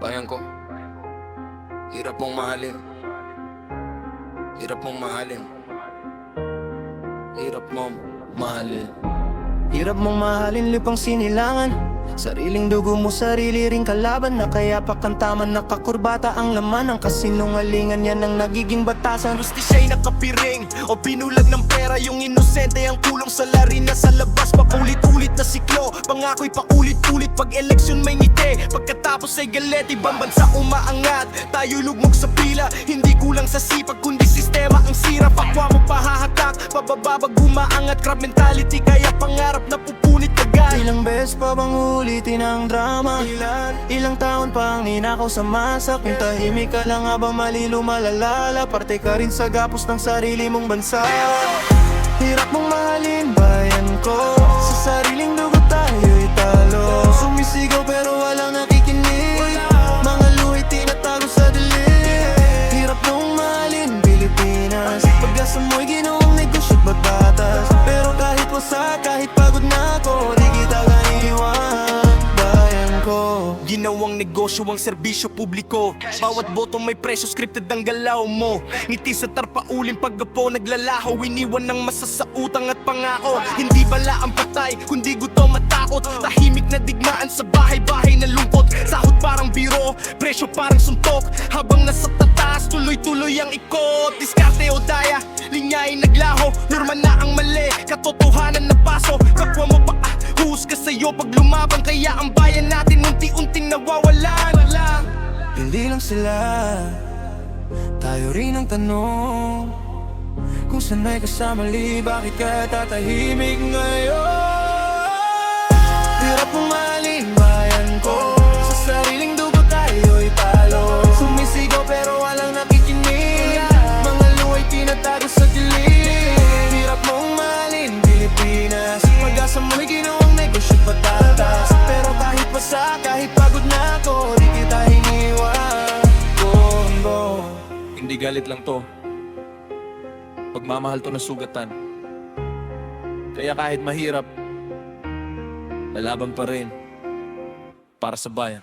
Bayan ko, hirap mong mahalin. Hirap mong mahalin. Hirap mong mahalin. Hirap mong mahalin, lupang sinilangan. Sariling dugo mo, sarili ring kalaban. Na kaya pakantaman, nakakurbata ang laman. Ang kasinungalingan yan ang nagiging batasan. Gusti siya'y nakapiring o binulag ng pera. Yung inosente ang kulong sa larina sa labas. Paulit-ulit na siklo, pangako'y paulit-ulit. Pag eleksyon may ngiti, pagkatapos ay galit. Ibang bansa umaangat, tayo lugmok sa pila. Hindi kulang sa sipag, kundi sistema ang sira. Pakwa mo pahahatak, pabababag umaangat. Crab mentality, kaya pangarap na pupunit agad. Ilang beses pa bang ulitin ang drama? Ilang taon pa ang ninakaw sa masak. Kung tahimik ka lang habang mali lumalalala, parte ka rin sa gapos ng sarili mong bansa. Hirap mong mahalin, bayan ko. Sa sariling dugo tayo'y talo. Sumisigaw pero walang nakikinig. Mga luhay tinatago sa dilim. Hirap mong mahalin, Pilipinas. Pag-asa mo'y ginawang negosyo't batas. Pero kahit wasak, kahit pagod na ako, di kita kaiwan, bayan ko. Ginawang negosyo ang serbisyo publiko. Bawat boto may presyo, scripted ang galaw mo. Ngiti sa tarpaulin paggapo naglalaho. Iniwan ng masasautang at pangako. Hindi bala ang patay, kundi gutom at takot. Tahimik na digmaan sa bahay-bahay na lungkot. Sahod parang biro, presyo parang suntok. Habang nasa tataas, tuloy-tuloy ang ikot. Diskarte o daya, linya ay naglaho. Norma na ang mali, katotohanan na paso. Kapwa mo ba husga sa'yo pag lumaban. Kaya ang bayan natin unti-unting nawawalan. Hindi lang sila, tayo rin ang tanong. Kung sana'y kasamali, bakit ka tatahimik ngayon? Hirap mong mahalin, bayan ko. Sa sariling dugo tayo'y talo. Sumisigaw pero walang nakikinig. Mga luhay tinatago sa dilim. Hirap mong mahalin, Pilipinas. Pag-asa mo'y ginawang negosyo't patatas. Pero kahit basa, kahit pagod na ako, di kita hiniwan. Bombo. Hindi galit lang to, pagmamahal to na sugatan. Kaya kahit mahirap, lalaban pa rin para sa bayan.